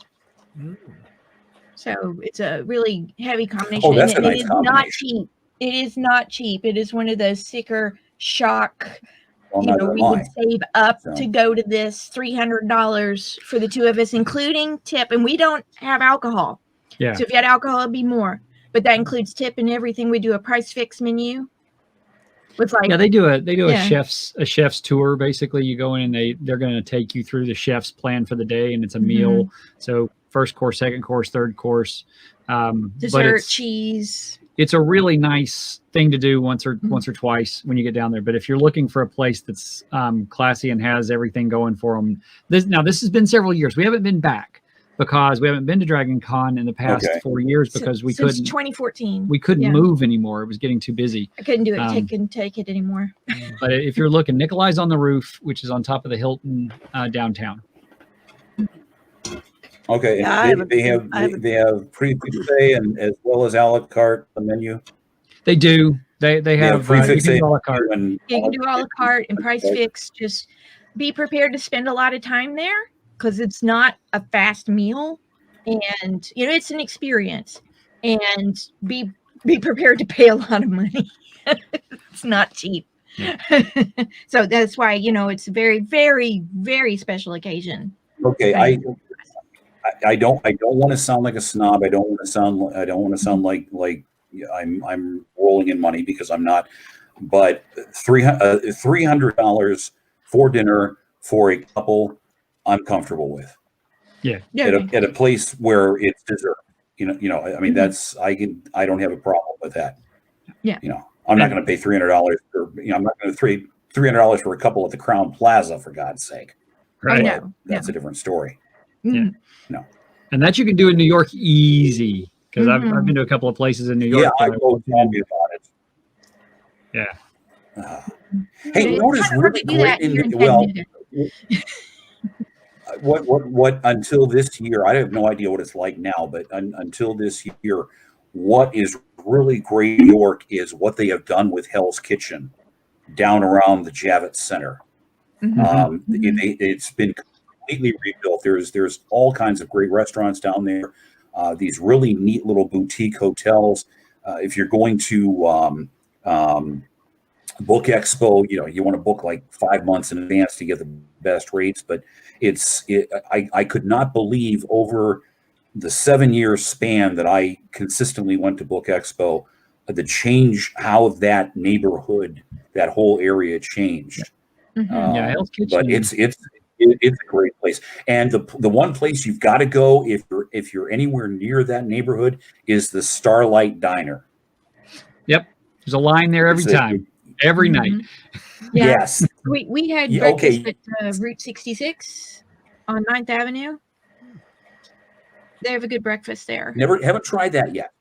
So it's a really heavy combination. Oh, that's a nice it is combination. not cheap. It is not cheap. It is one of those sicker shock. We would save up to go to this $300 for the two of us, including tip, and we don't have alcohol. Yeah. So if you had alcohol, it'd be more. But that includes tip and everything. We do a price fix menu. With like, they do a chef's tour. Basically, you go in and they're going to take you through the chef's plan for the day, and it's a meal. So first course, second course, third course, dessert, cheese. It's a really nice thing to do once or twice when you get down there. But if you're looking for a place that's classy and has everything going for them, this has been several years. We haven't been back because we haven't been to Dragon Con in the past 4 years because we Since couldn't. 2014. We couldn't move anymore. It was getting too busy. I couldn't do it. Couldn't take it anymore. But if you're looking, Nikolai's on the Roof, which is on top of the Hilton downtown. Okay, they have pre-buffet and as well as a la carte the menu. They do. They have you can do a la carte. You can do a la carte and price fix. Just be prepared to spend a lot of time there because it's not a fast meal, and it's an experience. And be prepared to pay a lot of money. It's not cheap. Yeah. So that's why it's a very, very, very special occasion. Okay, I don't want to sound like a snob. I don't want to sound like I'm rolling in money because I'm not. But $300 for dinner for a couple, I'm comfortable with. Yeah. At a place where it's deserved. I mean that's I don't have a problem with that. Yeah. I'm not going to pay $300 for I'm not going to pay $300 for a couple at the Crown Plaza, for God's sake. Right. No, that's a different story. Yeah. And that you can do in New York easy because I've been to a couple of places in New York. Yeah, I will tell you about it. Yeah. Hey, what is really great what until this year, I have no idea what it's like now, but until this year, what is really great in New York is what they have done with Hell's Kitchen down around the Javits Center. It's been completely rebuilt. There's all kinds of great restaurants down there. These really neat little boutique hotels. If you're going to Book Expo, you want to book like 5 months in advance to get the best rates, but I could not believe over the 7-year span that I consistently went to Book Expo, the change, how that neighborhood, that whole area changed. Yeah, Hell's Kitchen. But it's a great place, and the one place you've got to go if you're anywhere near that neighborhood is the Starlight Diner. Yep, there's a line there every time, every night. Yeah. Yes, we had Yeah, breakfast okay. at Route 66 on 9th Avenue. They have a good breakfast there. haven't tried that yet.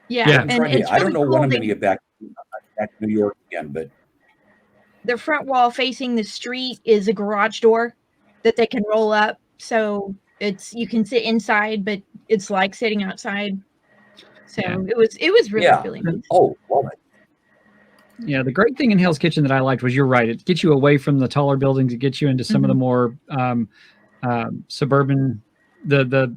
Yeah, Yeah. and Tried it. it's I don't really know when cool. I'm going to get back to New York again, but The front wall facing the street is a garage door that they can roll up, so you can sit inside, but it's like sitting outside. So Yeah. it was really nice. Oh, love it. Yeah, the great thing in Hell's Kitchen that I liked was, you're right, it gets you away from the taller buildings, it gets you into some of the more suburban, the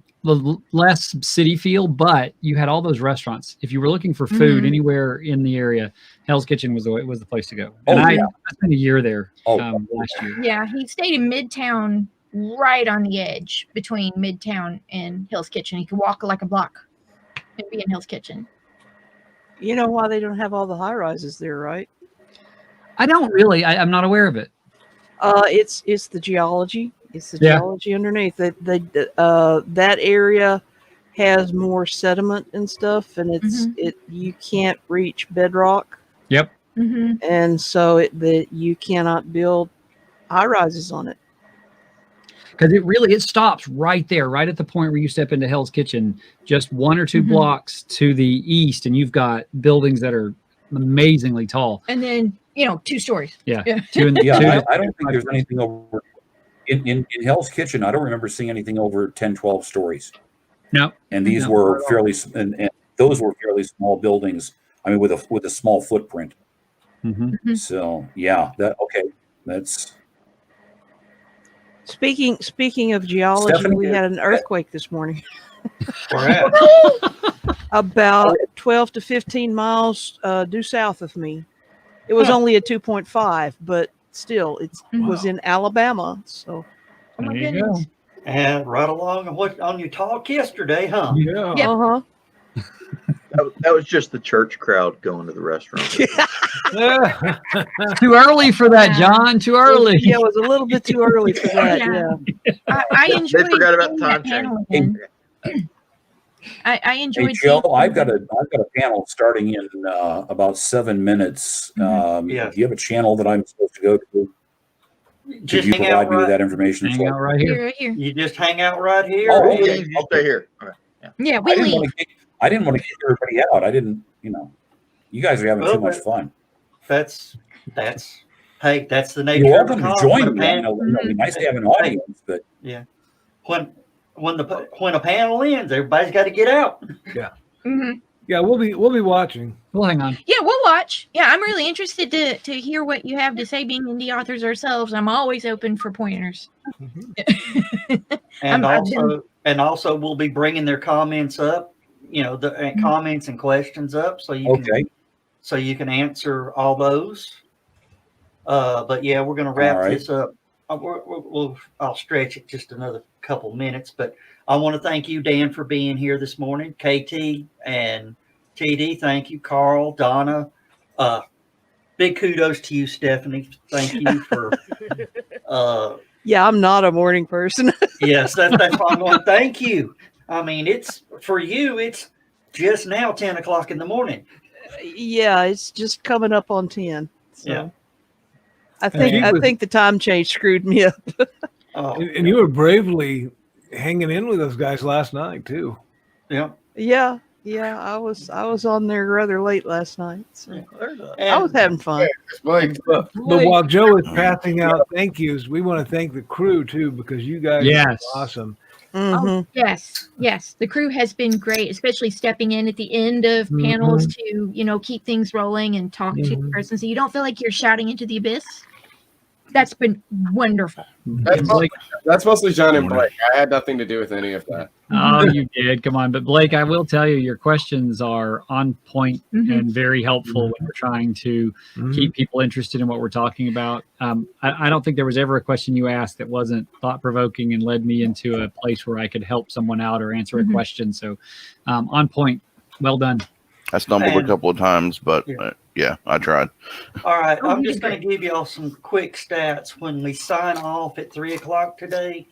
less city feel, but you had all those restaurants. If you were looking for food anywhere in the area, Hell's Kitchen was the place to go. And I spent a year there last year. Yeah, he stayed in Midtown, right on the edge between Midtown and Hell's Kitchen. He could walk like a block and be in Hell's Kitchen. You know why they don't have all the high rises there, right? I don't really. I'm not aware of it. It's the geology. It's the geology underneath. That area has more sediment and stuff, and you can't reach bedrock. Yep. And so you cannot build high rises on it. Because it stops right there, right at the point where you step into Hell's Kitchen, just 1 or 2 blocks to the east, and you've got buildings that are amazingly tall. And then 2 stories. Yeah. I don't think there's anything over in Hell's Kitchen. I don't remember seeing anything over 10, 12 stories. No. And these were fairly, and those were fairly small buildings. I mean, with a small footprint. So that's. Speaking of geology, Stephanie, we had an earthquake this morning. Where at? About 12 to 15 miles due south of me. It was only a 2.5, but still, it was in Alabama. So, Oh my There you goodness. And right along on your talk yesterday, huh? Yeah. Yep. That was just the church crowd going to the restaurant. Too early for that, John. Too early. Yeah, it was a little bit too early for that. Yeah. I enjoyed They forgot about seeing time that panel change. again. I Hey enjoyed Joe, seeing I've got a panel starting in about 7 minutes. Yeah. Do you have a channel that I'm supposed to go to? Just Could you hang out provide me with right. that information? Hang out right here. right here. You just hang out right here. Oh, Yeah, okay. you stay here. Okay. Yeah, I we didn't leave. want to kick everybody out. I didn't, you guys are having too much fun. That's hey, that's the nature You're of the welcome to con. join When me. It'd be nice to have an audience, but when a panel ends, everybody's got to get out. Yeah, we'll be watching. We'll hang on. Yeah, we'll watch. Yeah, I'm really interested to hear what you have to say. Being indie authors ourselves, I'm always open for pointers. And I've been- also we'll be bringing their comments up, the comments and questions up, so you can answer all those. But yeah, we're going to wrap this up. I'll stretch it just another couple minutes, but I want to thank you, Dan, for being here this morning. KT and TD, thank you. Carl, Donna, big kudos to you, Stephanie. Thank you for. Yeah, I'm not a morning person. Yes, that's why I'm going. Thank you. I mean, it's for you. It's just now 10 o'clock in the morning. Yeah, it's just coming up on 10. So. Yeah. I think the time change screwed me up. Oh, And you were bravely hanging in with those guys last night too. yeah. Yeah, I was on there rather late last night. So And I was having fun. Blake, But while Joe is passing out thank yous, we want to thank the crew too, because you guys are awesome. Oh, yes. The crew has been great, especially stepping in at the end of panels to, keep things rolling and talk to the person so you don't feel like you're shouting into the abyss. That's been wonderful. that's mostly John and Blake. I had nothing to do with any of that. Oh, you did. Come on. But Blake, I will tell you, your questions are on point and very helpful when we're trying to keep people interested in what we're talking about. I don't think there was ever a question you asked that wasn't thought provoking and led me into a place where I could help someone out or answer a question. So on point. Well done. I stumbled a couple of times, but yeah, I tried. All right. I'm just going to give y'all some quick stats. When we sign off at 3 o'clock today,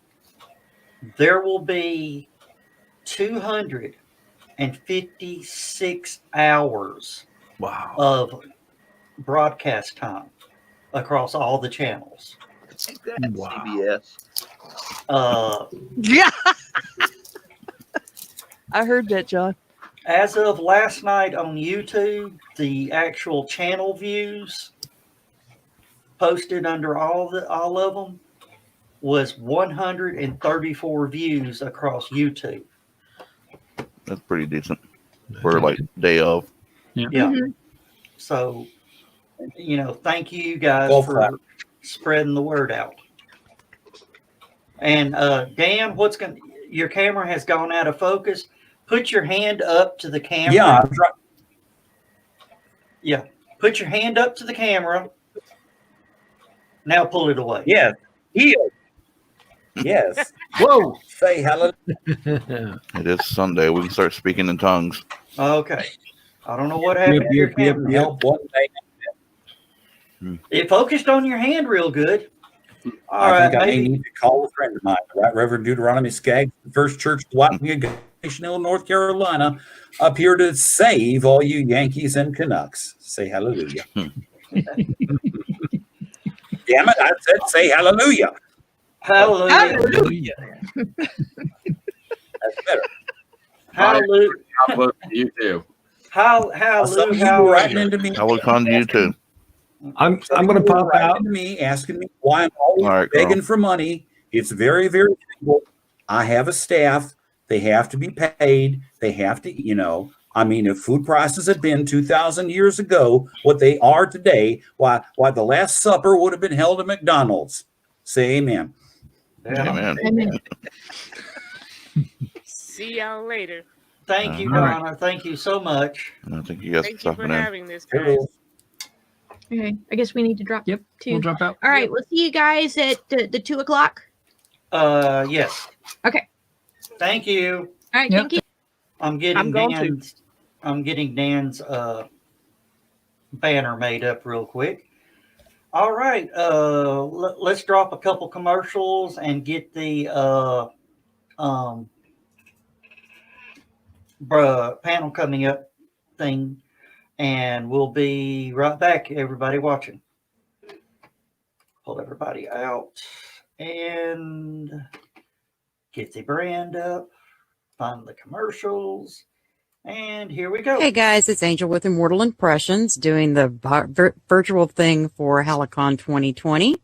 there will be 256 hours of broadcast time across all the channels. CBS. Yeah. I heard that, John. As of last night on YouTube, the actual channel views posted under all of them was 134 views across YouTube. That's pretty decent for like day of. Yeah. So, thank you guys for spreading the word out. And Dan, your camera has gone out of focus. Put your hand up to the camera. Yeah. Yeah. Put your hand up to the camera. Now pull it away. Yeah. Heal. Yes. Whoa. Say hello. It is Sunday. We can start speaking in tongues. Okay. I don't know what happened to your camera. Help one day. It focused on your hand real good. All I right. think I may need to call a friend of mine, Right Reverend Deuteronomy Skaggs, the First Church of Watauga, Hill, North Carolina, up here to save all you Yankees and Canucks. Say hallelujah. Damn it, I said say hallelujah. Hallelujah. That's better. Hallelujah. You too. Hallelujah. Writing into me. HallowCon to you too. I'm going to pop out. Into me, asking me why I'm always begging for money. It's very, very simple. I have a staff. They have to be paid. They have to, if food prices had been 2,000 years ago what they are today, why the Last Supper would have been held at McDonald's. Say amen. Amen. See y'all later. Thank you, Donna. Thank you so much. I think you guys Thank for you for stopping in. having this, guys. Okay, I guess we need to drop. Yep, too. we'll drop out. All right, we'll see you guys at the 2 o'clock. Yes. Okay. Thank you. All right, thank you. I'm getting Dan's banner made up real quick. All right. Let's drop a couple commercials and get the panel coming up thing, and we'll be right back. Everybody watching. Pull everybody out and get the brand up. Find the commercials. And here we go. Hey guys, it's Angel with Immortal Impressions doing the virtual thing for HallowCon 2020.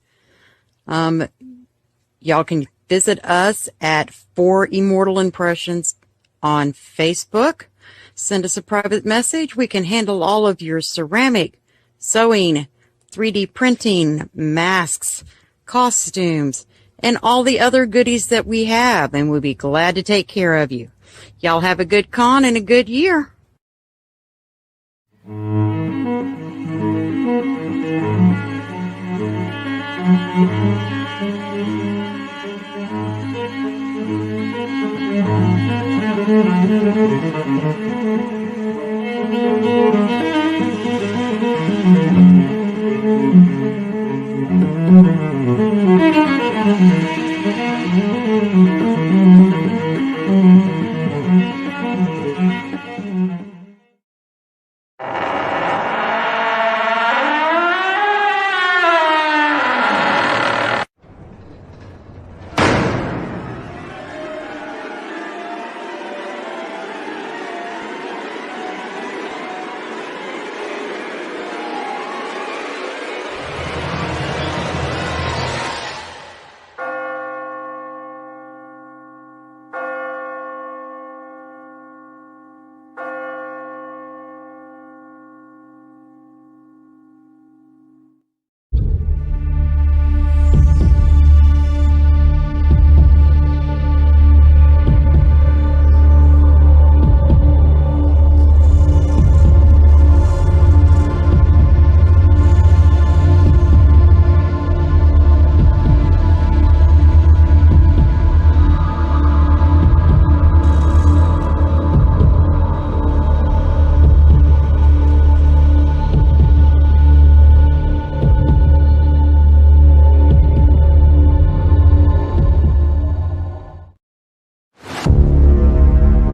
Y'all can visit us at 4 Immortal Impressions on Facebook. Send us a private message. We can handle all of your ceramic, sewing, 3D printing, masks, costumes, and all the other goodies that we have, and we'll be glad to take care of you. Y'all have a good con and a good year.